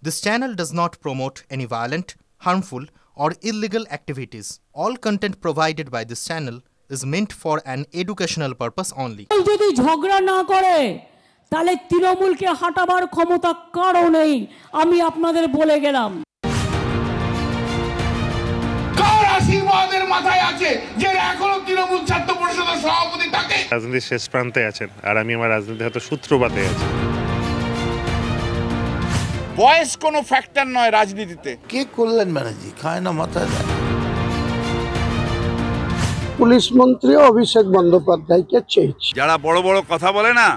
This channel does not promote any violent, harmful, or illegal activities. All content provided by this channel is meant for an educational purpose only. যদি ঝগড়া না করে তাহলে তৃণমূলকে হাঁটাবার ক্ষমতা কারো নেই, আমি আপনাদের বলে গেলাম। কার আশীর্বাদের মাথায় আছে যে এখনো তৃণমূল ছাত্র পরিষদের সভাপতি থাকে? রাজনীতির শেষ প্রান্তে আছেন, আর আমি আমার রাজনীতি হয়তো সূত্রপাতে আছি। বয়স কোনো ফ্যাক্টর নয় রাজনীতিতে। কে করলেন ব্যানার্জি খায় না মাথায় দেয়। পুলিশ মন্ত্রী অভিষেক বন্দ্যোপাধ্যায়কে চেয়েছি। যারা বড় বড় কথা বলে না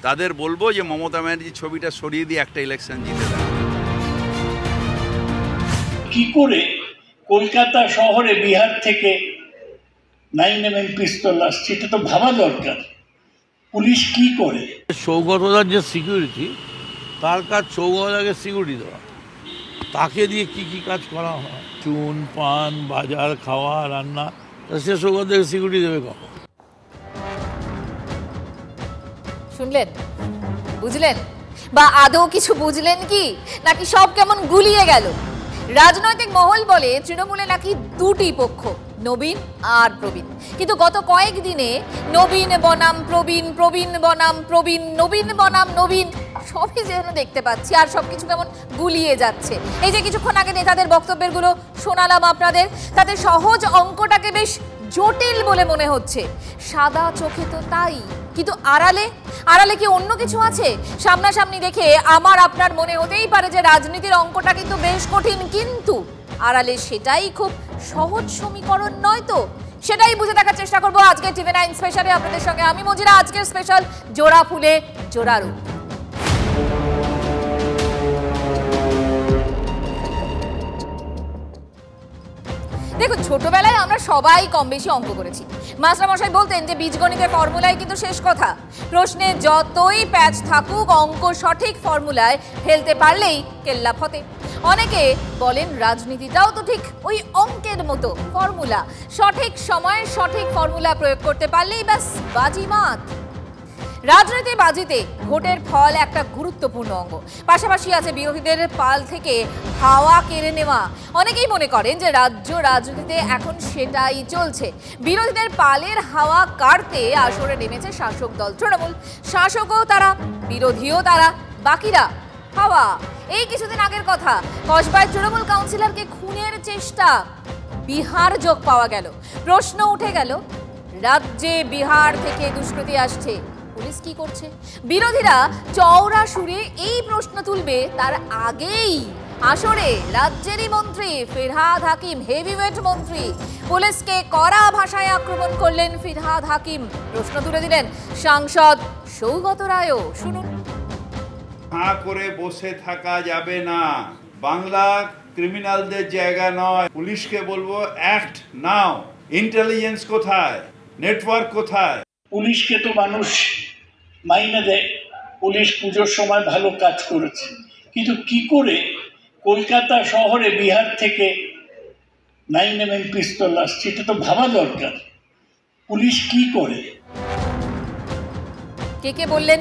তাদের বলবো যে মমতা ব্যানার্জির ছবিটা সরিয়ে দিয়ে একটা ইলেকশন জিতে দেয়। কি করে কলকাতা শহরে বিহার থেকে 9mm পিস্তল আসছে, এটা তো ভাবা দরকার। পুলিশ কি করে? সৌগতদার যে সিকিউরিটি, তার কাজ সৌগতদাকে সিকিউরিটি দেওয়া, তাকে দিয়ে কি কি কাজ করা হয়, চুন পান বাজার খাওয়া রান্না, সে সৌগতদাকে সিকিউরিটি দেবে কখন? শুনলেন, বুঝলেন, বা আদৌ কিছু বুঝলেন কি, নাকি সব কেমন গুলিয়ে গেল? রাজনৈতিক মহল বলে তৃণমূলে নাকি দুটি পক্ষ, নবীন আর প্রবীণ। কিন্তু গত কয়েকদিনে নবীন বনাম প্রবীণ, প্রবীণ বনাম প্রবীণ, নবীন বনাম নবীন, সবই যেন দেখতে পাচ্ছি, আর সবকিছু কেমন গুলিয়ে যাচ্ছে। এই যে কিছুক্ষণ আগে নেতাদের বক্তব্যের গুলো শোনালাম আপনাদের, তাতে সহজ অঙ্কটাকে বেশ জটিল বলে মনে হচ্ছে। সাদা চোখে তো তাই, কিন্তু আড়ালে আড়ালে কি অন্য কিছু আছে? সামনাসামনি দেখে আমার আপনার মনে হতেই পারে যে রাজনীতির অঙ্কটা কিন্তু বেশ কঠিন, কিন্তু আড়ালে সেটাই খুব সহজ সমীকরণ নয় তো। সেটাই বুঝে দেখার চেষ্টা করবো আজকে TV9 স্পেশালে আপনাদের সঙ্গে আমি মজিরা। আজকের স্পেশাল জোড়া ফুলে জোড়া রূপ। দেখুন, ছোটবেলায় আমরা সবাই কম বেশি অঙ্ক করেছি। মাস্টারমশাই বলতেন যে বীজগণিতের ফর্মুলাই কিন্তু শেষ কথা। প্রশ্নে যতই প্যাচ থাকুক, অঙ্ক সঠিক ফর্মুলায় ফেলতে পারলেই কেল্লা ফতে। অনেকে বলেন রাজনীতিটাও তো ঠিক ওই অঙ্কের মতো, ফর্মুলা। সঠিক সময়ে সঠিক ফর্মুলা প্রয়োগ করতে পারলেই ব্যাস বাজিমাত। রাজনীতি বাজিতে ভোটের ফল একটা গুরুত্বপূর্ণ অঙ্গ, পাশাপাশি আছে বিরোধীদের পাল থেকে হাওয়া কেড়ে নেওয়া। অনেকেই মনে করেন যে রাজ্য রাজনীতিতে এখন সেটাই চলছে। বিরোধীদের পালের হাওয়া কাটতে আসরে নেমেছে শাসক দল তৃণমূল। শাসকও তারা, বিরোধীও তারা, বাকিরা হাওয়া। এই কিছুদিন আগের কথা, কসবায় তৃণমূল কাউন্সিলরকে খুনের চেষ্টা, বিহার যোগ পাওয়া গেল। প্রশ্ন উঠে গেল, রাজ্যে বিহার থেকে দুষ্কৃতী আসছে, পুলিশ কি করছে? বিরোধীরা চওড়া সুরে এই প্রশ্ন তুলবে তার আগেই আসরে রাজ্যেরই মন্ত্রী ফিরহাদ হাকিম, হেভিওয়েট মন্ত্রী, পুলিশকে কড়া ভাষায় আক্রমণ করলেন ফিরহাদ হাকিম। প্রশ্ন তুলে দিলেন সাংসদ সৌগত রায়ও। শুনুন। হাঁ করে বসে থাকা যাবে না, বাংলা ক্রিমিনালদের জায়গা নয়। পুলিশকে বলবো অ্যাক্ট নাও। ইন্টেলিজেন্স কোথায়, নেটওয়ার্ক কোথায়? পুলিশকে তো মানুষ মাইনে দেয়, পুলিশ পুজোর সময় ভালো কাজ করেছে, কিন্তু কি করে কলকাতা শহরে বিহার থেকে 9mm পিস্তল আসছে, এটা তো ভাবা দরকার। পুলিশ কি করে? কে বললেন?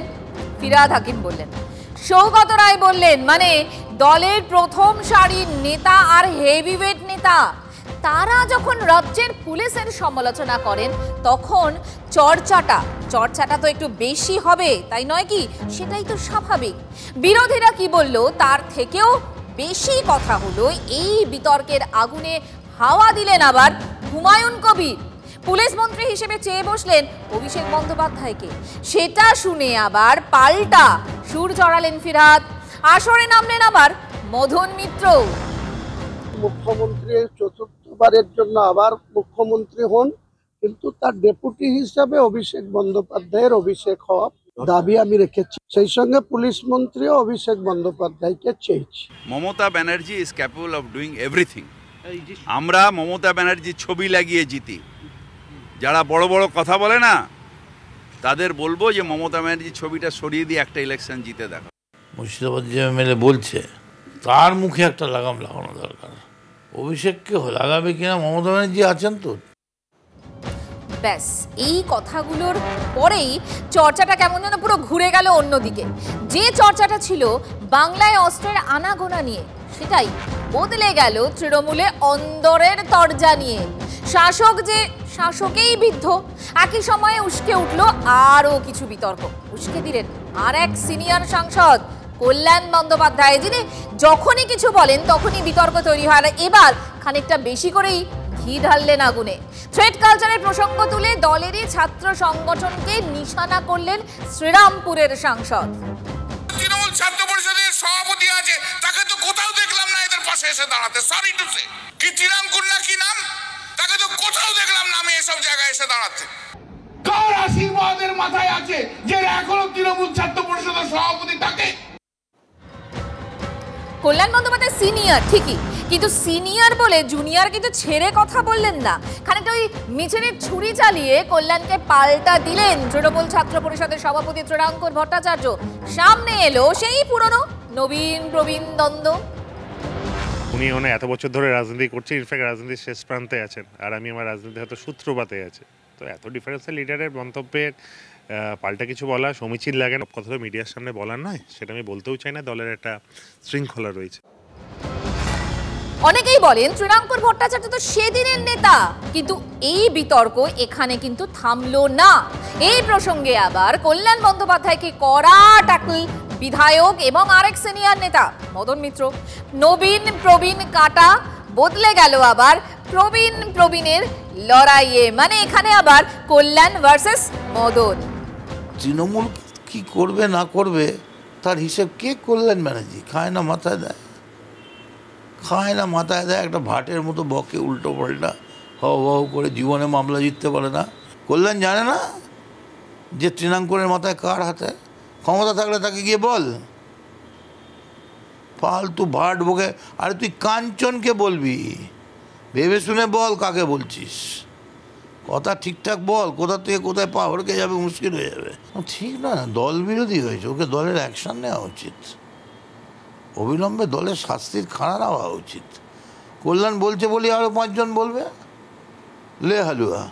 ফিরহাদ হাকিম বললেন, সৌগত রায় বললেন, মানে দলের প্রথম সারির নেতা আর হেভিওয়েট নেতা, তারা যখন রাজ্যের পুলিশের সমালোচনা করেন তখন চর্চাটা তো একটু বেশি হবে, তাই নয় কি? সেটাই তো স্বাভাবিক। বিরোধীরা কি বলল তার থেকেও বেশি কথা হলো এই বিতর্কের আগুনে হাওয়া দিলেন আবার হুমায়ুন কবির। পুলিশ মন্ত্রী হিসেবে চেয়ে বসলেন অভিষেক বন্দ্যোপাধ্যায়কে। সেটা শুনে আবার পাল্টা সুর চড়ালেন ফিরহাদ। আসরে নামলেন আবার মদন মিত্র। মুখ্যমন্ত্রী চতুর্থবারের জন্য আবার মুখ্যমন্ত্রী হন, কিন্তু তার ডেপুটি হিসাবে অভিষেক বন্দ্যোপাধ্যায়ের অভিষেক হওয়া দাবি আমি রেখেছি। সেই সঙ্গে পুলিশ মন্ত্রীও অভিষেক বন্দ্যোপাধ্যায়কে চেয়েছি। Mamata Banerjee is capable of doing everything. আমরা মমতা ব্যানার্জির ছবি লাগিয়ে জিতি। যারা বড় বড় কথা বলে না তাদের বলবো যে মমতা ব্যানার্জির ছবিটা সরিয়ে দিয়ে একটা ইলেকশন জিতে দেখো। মুর্শিদাবাদ যে এমএলএ বলছে, তার মুখে একটা লাগাম লাগানো দরকার। অভিষেককে লাগাবে কিনা, মমতা ব্যানার্জি আছেন তো। ব্যাস এই কথাগুলোর পরেই চর্চাটা কেমন যেন পুরো ঘুরে গেল অন্যদিকে। যে চর্চাটা ছিল বাংলায় অস্ত্রের আনাগোনা নিয়ে, সেটাই বদলে গেল তৃণমূলে অন্দরের তরজা নিয়ে। শাসক যে শাসকেই বিদ্ধ, একই সময়ে উস্কে উঠল আরও কিছু বিতর্ক। উস্কে দিলেন আর এক সিনিয়র সাংসদ কল্যাণ বন্দ্যোপাধ্যায়, যিনি যখনই কিছু বলেন তখনই বিতর্ক তৈরি হয়। আর এবার খানিকটা বেশি করেই ঘি ঢাললেন আগুনে। থ্রেড কালচারের প্রসঙ্গ তুলে দলেরই ছাত্র সংগঠনকে নিশানা করলেন শ্রীরামপুরের সাংসদ। তৃণমূল ছাত্র পরিষদের সভাপতি আছে, তাকে তো কোথাও দেখলাম না এদের পাশে এসে দাঁড়াতে। সরি টু সে, কি ত্রিরাঙ্কুর না কি নাম, তাকে তো কোথাও দেখলাম না আমি এসব জায়গায় এসে দাঁড়াতে। কার আশীর্বাদের মাথায় আছে যে এখনো তৃণমূল ছাত্র পরিষদের সভাপতি তাকে? কল্যাণ বন্দ্যোপাধ্যায় সিনিয়র ঠিকই, কিন্তু সিনিয়র বলে জুনিয়র কিন্তু ছেড়ে কথা বললেন না। খানিকটা ওই মিছিলের ছুরি চালিয়ে কল্যাণকে পাল্টা দিলেন তৃণমূল ছাত্র পরিষদের সভাপতি ত্রিরাঙ্কুর ভট্টাচার্য। সামনে এলো সেই পুরনো নবীন প্রবীণ দ্বন্দ্ব। উনি এত বছর ধরে রাজনীতি করছে, ইনফ্যাক্ট রাজনীতির শেষ প্রান্তে আছেন, আর আমি আমার রাজনীতি হয়তো সূত্রপাতে আছে। তো এত ডিফারেন্সিয়াল লিডারের মন্তব্যের পাল্টা কিছু বলা সমীচীন লাগে না। কথা তো মিডিয়ার সামনে বলার নয়, সেটা আমি বলতেও চাই না। দলের একটা শৃঙ্খলা রয়েছে। অনেকেই বলেন ত্রিরাঙ্কুর ভট্টাচার্য তো সেদিনের নেতা, কিন্তু এই বিতর্ক এখানে কিন্তু থামলো না। এই প্রসঙ্গে আবার কল্যাণ বন্দ্যোপাধ্যায়কে কড়া ট্যাকল বিধায়ক এবং আরেক সিনিয়র নেতা মদন মিত্র। নবীন প্রবীণ কাটা বদলে গেল আবার প্রবীণের লড়াইয়ে। মানে এখানে আবার কল্যাণ ভার্সেস মদন। তৃণমূল কি করবে না করবে তার হিসেব কে কল্যাণ ব্যানার্জি খায় না মাথায় দেয়, একটা ভাটের মতো বকে উল্টো পাল্টা হাও করে জীবনে মামলা জিততে পারে না। কল্যাণ জানে না যে তৃণাঙ্কুরের মাথায় কার হাতে ক্ষমতা থাকলে তাকে গিয়ে বল। ফালতু ভাট বকে, আরে তুই কাঞ্চনকে বলবি, ভেবে শুনে বল কাকে বলছিস, কথা ঠিকঠাক বল, কোথা থেকে কোথায় পা হড়কে যাবে মুশকিল হয়ে যাবে। ঠিক না, দল বিরোধী হয়েছে, ওকে দলের অ্যাকশন নেওয়া উচিত, অবিলম্বে দলের শাস্তির খাড়া নেওয়া উচিত। কল্যাণ বলছে বলি আরো 5 জন বলবে, লে হালুয়া।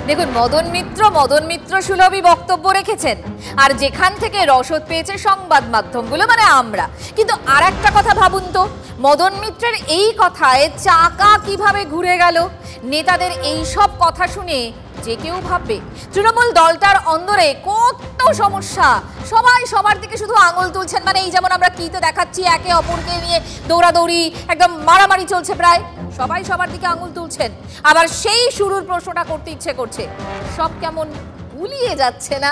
দেখুন মদন মিত্র সুলভী বক্তব্য রেখেছেন, আর যেখান থেকে রসদ পেয়েছে সংবাদ মাধ্যমগুলো মানে আমরা। কিন্তু আর একটা কথা ভাবুন তো, মদন মিত্রের এই কথায় চাকা কিভাবে ঘুরে গেল। নেতাদের এই সব কথা শুনে যে কেউ ভাববে তৃণমূল দলটার অন্দরে কত সমস্যা, সবাই সবার দিকে শুধু আঙুল তুলছেন। মানে এই যেমন আমরা কিতে দেখাচ্ছি, একে অপরকে নিয়ে দৌড়াদৌড়ি, একদম মারামারি চলছে, প্রায় সবাই সবার দিকে আঙুল তুলছেন। আবার সেই শুরুর প্রশ্নটা করতে ইচ্ছে করছে, সব কেমন গুলিয়ে যাচ্ছে না।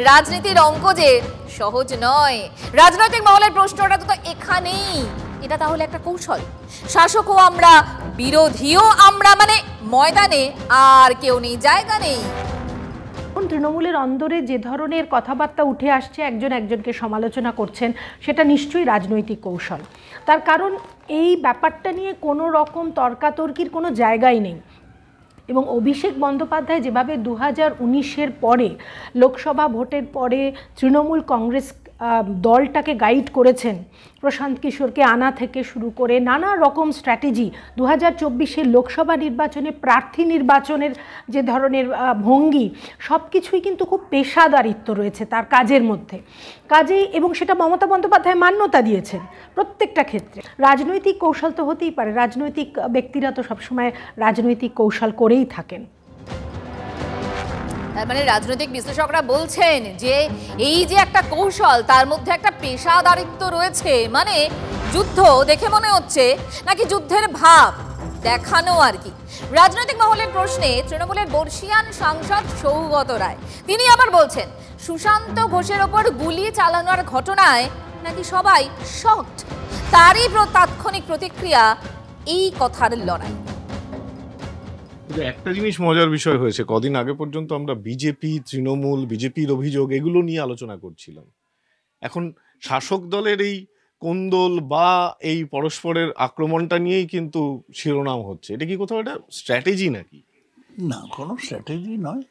রাজনীতির অঙ্ক যে সহজ নয়। রাজনৈতিক মহলের প্রশ্নটা তো এখানেই। এটা তাহলে একটা কৌশল? শাসকও আমরা, বিরোধীও আমরা, মানে ময়দানে আর কেউ নেই, জায়গা নেই। তৃণমূলের অন্দরে যে ধরনের কথাবার্তা উঠে আসছে, একজনকে সমালোচনা করছেন, সেটা নিশ্চয়ই রাজনৈতিক কৌশল। তার কারণ এই ব্যাপারটা নিয়ে কোনো রকম তর্কাতর্কির কোনো জায়গাই নেই। এবং অভিষেক বন্দ্যোপাধ্যায় যেভাবে 2019-এর পরে, লোকসভা ভোটের পরে তৃণমূল কংগ্রেস দলটাকে গাইড করেছেন, প্রশান্ত কিশোরকে আনা থেকে শুরু করে নানা রকম স্ট্র্যাটেজি, 2024-এর লোকসভা নির্বাচনে প্রার্থী নির্বাচনের যে ধরনের ভঙ্গি, সব কিছুই কিন্তু খুব পেশাদারিত্ব রয়েছে তার কাজের মধ্যে। কাজেই এবং সেটা মমতা বন্দ্যোপাধ্যায় মান্যতা দিয়েছেন প্রত্যেকটা ক্ষেত্রে। রাজনৈতিক কৌশল তো হতেই পারে, রাজনৈতিক ব্যক্তিরা তো সবসময় রাজনৈতিক কৌশল করেই থাকেন। মানে রাজনৈতিক বিশ্লেষকরা বলছেন যে এই যে একটা কৌশল, তার মধ্যে একটা পেশাদারিত্ব রয়েছে। মানে যুদ্ধ দেখে মনে হচ্ছে নাকি যুদ্ধের ভাব দেখানো আর কি। রাজনৈতিক মহলের প্রশ্নে তৃণমূলের বর্ষিয়ান সাংসদ সৌগত রায় তিনি আবার বলছেন, সুশান্ত ঘোষের ওপর গুলি চালানোর ঘটনায় নাকি সবাই শকড। তারই তাৎক্ষণিক প্রতিক্রিয়া এই কথার লড়াই। একটা জিনিস মজার বিষয় হয়েছে, কদিন আগে পর্যন্ত আমরা বিজেপি, তৃণমূল, বিজেপির অভিযোগ এগুলো নিয়ে আলোচনা করছিলাম। এখন শাসক দলের এই কোন্দল বা এই পরস্পরের আক্রমণটা নিয়েই কিন্তু শিরোনাম হচ্ছে। এটা কি কোথাও একটা স্ট্র্যাটেজি নাকি? না, কোনো স্ট্র্যাটেজি নয়।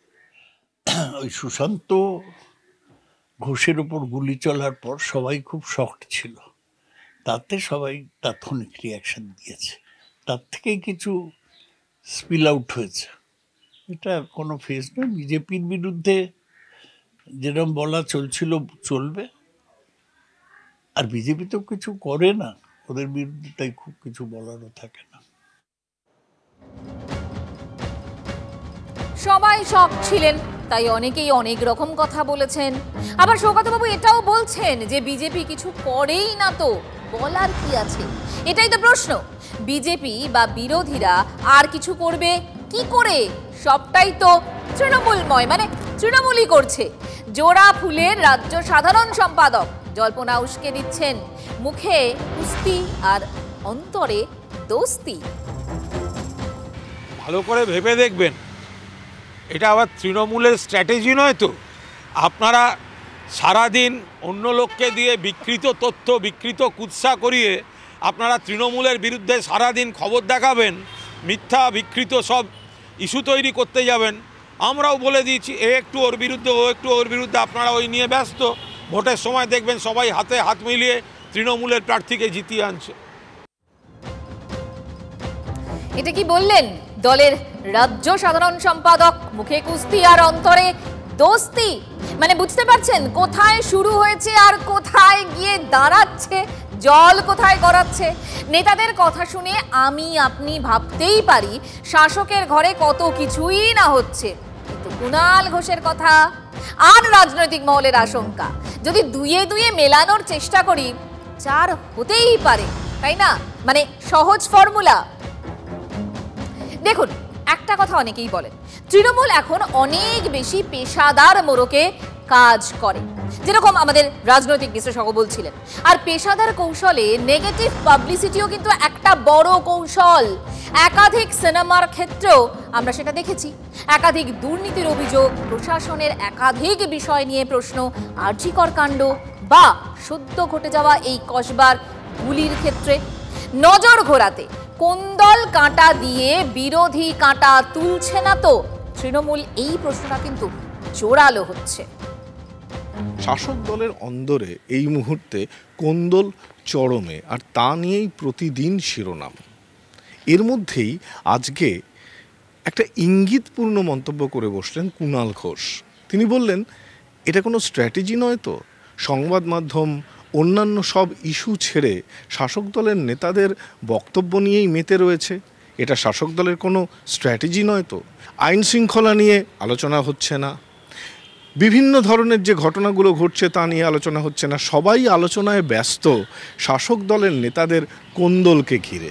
ওই সুশান্ত ঘোষের ওপর গুলি চলার পর সবাই খুব শকড ছিল, তাতে সবাই তাৎক্ষণিক রিয়াকশন দিয়েছে, তার থেকেই কিছু স্পিল আউট হয়েছে। এটা কোনো ফেস নয়। বিজেপির বিরুদ্ধে যেরকম বলা চলছিল চলবে, আর বিজেপি তো কিছু করে না, ওদের বিরুদ্ধে তাই খুব কিছু বলারও থাকে না। সবাই শক ছিলেন, তাই অনেকেই অনেক রকম কথা বলেছেন। আবার সৌগতবাবু এটাও বলছেন যে বিজেপি কিছু করেই না, তো বলার কি আছে? এটাই তো প্রশ্ন। বিজেপি বা বিরোধীরা আর কিছু করবে কি করে? সবটাই তো তৃণমূলময়, মানে তৃণমূলই করছে। জোড়া ফুলের রাজ্য সাধারণ সম্পাদক জল্পনা উস্কে দিচ্ছেন, মুখে কুস্তি আর অন্তরে দোস্তি। ভালো করে ভেবে দেখবেন, এটা আবার তৃণমূলের স্ট্র্যাটেজি নয় তো। আপনারা সারাদিন অন্য লোককে দিয়ে বিকৃত তথ্য, বিকৃত কুৎসা করিয়ে আপনারা তৃণমূলের বিরুদ্ধে সারাদিন খবর দেখাবেন, মিথ্যা বিকৃত সব ইস্যু তৈরি করতে যাবেন। আমরাও বলে দিয়েছি, এ একটু ওর বিরুদ্ধে, ও একটু ওর বিরুদ্ধে, আপনারা ওই নিয়ে ব্যস্ত। ভোটের সময় দেখবেন সবাই হাতে হাত মিলিয়ে তৃণমূলের প্রার্থীকে জিতিয়ে আনছে। এটা কি বললেন দলের রাজ্য সাধারণ সম্পাদক, মুখে কুস্তি আর অন্তরে দোস্তি? মানে বুঝতে পারছেন কোথায় শুরু হয়েছে আর কোথায় গিয়ে দাঁড়াচ্ছে, জল কোথায় গড়াচ্ছে। নেতাদের কথা শুনে আমি আপনি ভাবতেই পারি শাসকের ঘরে কত কিছুই না হচ্ছে, কিন্তু কুণাল ঘোষের কথা আর রাজনৈতিক মহলের আশঙ্কা যদি দুয়ে দুয়ে মেলানোর চেষ্টা করি, 4 হতেই পারে, তাই না? মানে সহজ ফর্মুলা। দেখুন, একটা কথা অনেকেই বলেন, তৃণমূল এখন অনেক বেশি পেশাদার মোড়কে কাজ করে, যেরকম আমাদের রাজনৈতিক বিশ্লেষক বলছিলেন। আর পেশাদার কৌশলে নেগেটিভ পাবলিসিটিও কিন্তু একটা বড় কৌশল। একাধিক সিনেমার ক্ষেত্রেও আমরা সেটা দেখেছি। একাধিক দুর্নীতির অভিযোগ, প্রশাসনের একাধিক বিষয় নিয়ে প্রশ্ন, আর্জিকর কাণ্ড বা সদ্য ঘটে যাওয়া এই কসবার গুলির ক্ষেত্রে নজর ঘোরাতে কোন দল কাঁটা দিয়ে বিরোধী কাঁটা তুলছে না তো? তৃণমূল এই প্রশ্নটা কিন্তু জোরালো হচ্ছে। শাসক দলের অন্দরে এই মুহূর্তে কোন্দল চরমে, আর তা নিয়েই প্রতিদিন শিরোনাম। এর মধ্যেই আজকে একটা ইঙ্গিতপূর্ণ মন্তব্য করে বসলেন কুণাল ঘোষ। তিনি বললেন, এটা কোনো স্ট্র্যাটেজি নয় তো, সংবাদ মাধ্যম অন্যান্য সব ইস্যু ছেড়ে শাসক দলের নেতাদের বক্তব্য নিয়েই মেতে রয়েছে। এটা শাসক দলের কোনো স্ট্র্যাটেজি নয় তো, আইন শৃঙ্খলা নিয়ে আলোচনা হচ্ছে না, বিভিন্ন ধরনের যে ঘটনাগুলো ঘটছে তা নিয়ে আলোচনা হচ্ছে না, সবাই আলোচনায় ব্যস্ত শাসক দলের নেতাদের কোন্দলকে ঘিরে।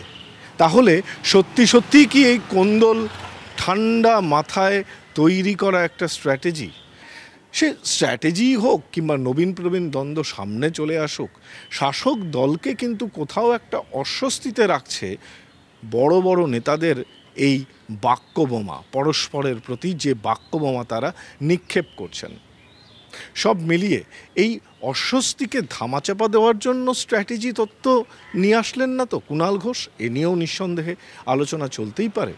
তাহলে সত্যি সত্যিই কি এই কোন্দল ঠান্ডা মাথায় তৈরি করা একটা স্ট্র্যাটেজি? সে স্ট্র্যাটেজি হোক কিংবা নবীন প্রবীণ দ্বন্দ্ব সামনে চলে আসুক, শাসক দলকে কিন্তু কোথাও একটা অস্বস্তিতে রাখছে বড় বড় নেতাদের এই বাক্যবোমা, পরস্পরের প্রতি যে বাক্যবোমা তারা নিক্ষেপ করছেন। সব মিলিয়ে এই অস্বস্তিকে ধামাচাপা দেওয়ার জন্য স্ট্র্যাটেজি তত্ত্ব নিয়ে আসলেন না তো কুণাল ঘোষ? এ নিয়েও নিঃসন্দেহে আলোচনা চলতেই পারে।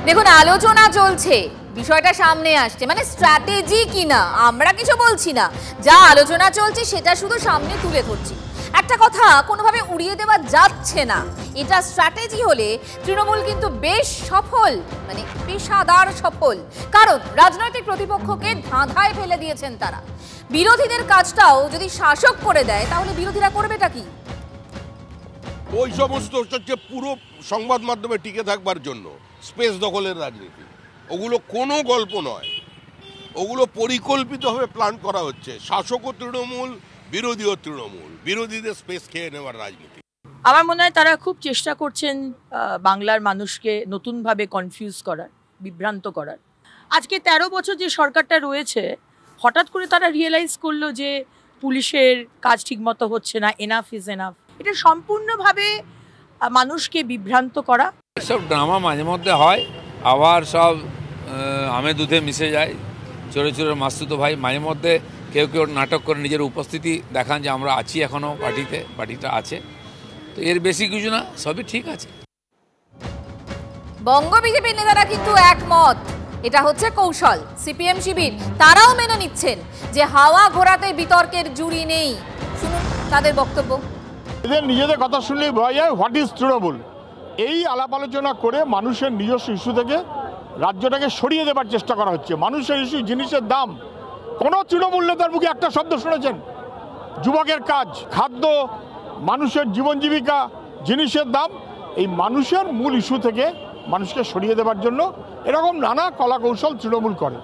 দেখুন, আলোচনা চলছে, বিষয়টা সামনে আসছে, মানে স্ট্র্যাটেজি কিনা আমরা কিছু বলছি না, যা আলোচনা চলছে সেটা শুধু সামনে তুলে ধরছি। একটা কথা কোনোভাবে উড়িয়ে দেওয়া যাচ্ছে না, এটা স্ট্র্যাটেজি হলে তৃণমূল কিন্তু বেশ সফল, মানে পেশাদার সফল। কারণ রাজনৈতিক প্রতিপক্ষকে ধাঁধায় ফেলে দিয়েছেন তারা। বিরোধীদের কাজটাও যদি শাসক করে দেয়, তাহলে বিরোধীরা করবেটা কি? ওই সমস্ত হচ্ছে পুরো সংবাদ মাধ্যমে টিকে থাকবার জন্য স্পেস দখলের রাজনীতি। ওগুলো কোনো গল্প নয়, ওগুলো পরিকল্পিতভাবে প্ল্যান করা হচ্ছে। শাসকও তৃণমূল, বিরোধীও তৃণমূল, বিরোধীদের স্পেস খেয়ে নেওয়ার রাজনীতি। আমার মনে হয় তারা খুব চেষ্টা করছেন বাংলার মানুষকে নতুনভাবে কনফিউজ করার, বিভ্রান্ত করার। আজকে 13 বছর যে সরকারটা রয়েছে, হঠাৎ করে তারা রিয়েলাইজ করলো যে পুলিশের কাজ ঠিকমতো হচ্ছে না, এনাফ ইজ এনাফ। এটা সম্পূর্ণভাবে মানুষকে বিভ্রান্ত করা। সব ড্রামা মাঝে মধ্যে হয়, আবার সব আমে দুধে মিশে যায়। চোরে চোরে মাসুতো ভাই মাঝে মধ্যে কেউ কেউ নাটক করে নিজের উপস্থিতি দেখান যে আমরা আছি এখনও পার্টিতে, পার্টিটা আছে। তো এর বেশি কিছু না, সবই ঠিক আছে। বঙ্গ বিজেপির নেতারা কিন্তু একমত, এটা হচ্ছে কৌশল। সিপিএম শিবির তারাও মেনে নিচ্ছেন যে হাওয়া ঘোরাতে বিতর্কের জুড়ি নেই। শুনুন তাদের বক্তব্য। এদের নিজেদের কথা শুনলেই বোঝা যায় হোয়াট ইজ তৃণমূল। এই আলাপ আলোচনা করে মানুষের নিজস্ব ইস্যু থেকে রাজ্যটাকে সরিয়ে দেবার চেষ্টা করা হচ্ছে। মানুষের ইস্যু, জিনিসের দাম, কোনো তৃণমূল নেতার মুখে একটা শব্দ শুনেছেন? যুবকের কাজ, খাদ্য, মানুষের জীবন জীবিকা, জিনিসের দাম, এই মানুষের মূল ইস্যু থেকে মানুষকে সরিয়ে দেবার জন্য এরকম নানা কলা কৌশল তৃণমূল করে।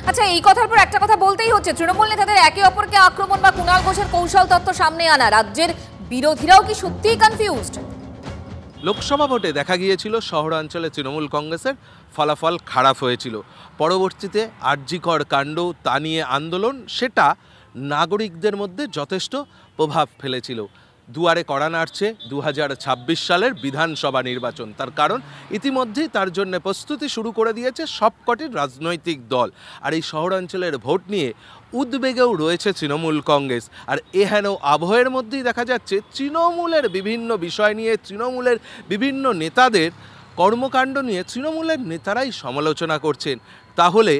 আচ্ছা, এই কথার পর একটা কথা বলতেই হচ্ছে, তৃণমূল নেতাদের একে অপরকে আক্রমণ বা কুণাল ঘোষের কৌশল তত্ত্ব সামনে আনা, রাজ্যের বিরোধীরাও কি সত্যিই কনফিউজড? লোকসভা ভোটে দেখা গিয়েছিল শহরাঞ্চলে তৃণমূল কংগ্রেসের ফলাফল খারাপ হয়েছিল। পরবর্তীতে আরজিকর কাণ্ড, তা নিয়ে আন্দোলন, সেটা নাগরিকদের মধ্যে যথেষ্ট প্রভাব ফেলেছিল। দুয়ারে কড়া নাড়ছে 2026 সালের বিধানসভা নির্বাচন। তার কারণ ইতিমধ্যেই তার জন্য প্রস্তুতি শুরু করে দিয়েছে সবকটি রাজনৈতিক দল। আর এই শহরাঞ্চলের ভোট নিয়ে উদ্বেগেও রয়েছে তৃণমূল কংগ্রেস। আর এহেন আবহের মধ্যেই দেখা যাচ্ছে তৃণমূলের বিভিন্ন বিষয় নিয়ে, তৃণমূলের বিভিন্ন নেতাদের কর্মকাণ্ড নিয়ে তৃণমূলের নেতারাই সমালোচনা করছেন। তাহলে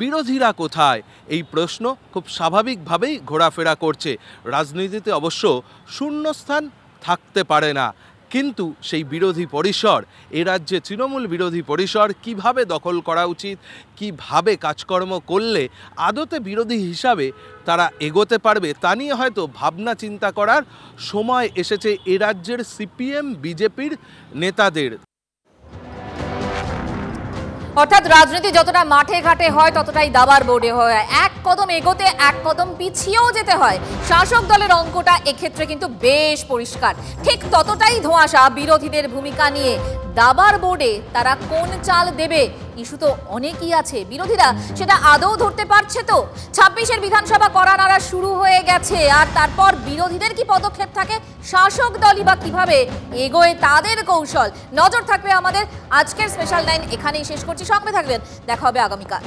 বিরোধীরা কোথায়? এই প্রশ্ন খুব স্বাভাবিকভাবেই ঘোরাফেরা করছে। রাজনীতিতে অবশ্য শূন্যস্থান থাকতে পারে না, কিন্তু সেই বিরোধী পরিসর, এ রাজ্যে তৃণমূল বিরোধী পরিসর কিভাবে দখল করা উচিত, কিভাবে কাজকর্ম করলে আদতে বিরোধী হিসাবে তারা এগোতে পারবে, তা নিয়ে হয়তো ভাবনা চিন্তা করার সময় এসেছে এ রাজ্যের সিপিএম বিজেপির নেতাদের। অর্থাৎ রাজনীতি যতটা মাঠে ঘাটে হয় ততটাই দাবার বোর্ডে হয়। এক কদম এগোতে এক কদম পিছিয়েও যেতে হয়। শাসক দলের অঙ্কটা এক্ষেত্রে কিন্তু বেশ পরিষ্কার। ঠিক ততটাই ধোঁয়াশা বিরোধীদের ভূমিকা নিয়ে। দাবার বোর্ডে তারা কোন চাল দেবে, ইস্যু তো অনেকই আছে। বিরোধীরা সেটা আদৌ ধরতে পারছে তো? 26-এর বিধানসভা করা নাড়া শুরু হয়ে গেছে, আর তারপর বিরোধীদের কি পদক্ষেপ থাকে, শাসক দলই বা কিভাবে এগোয় তাদের কৌশল। নজর থাকবে আমাদের। আজকের স্পেশাল 9 এখানেই শেষ করছি। সঙ্গে থাকবেন, দেখা হবে আগামীকাল।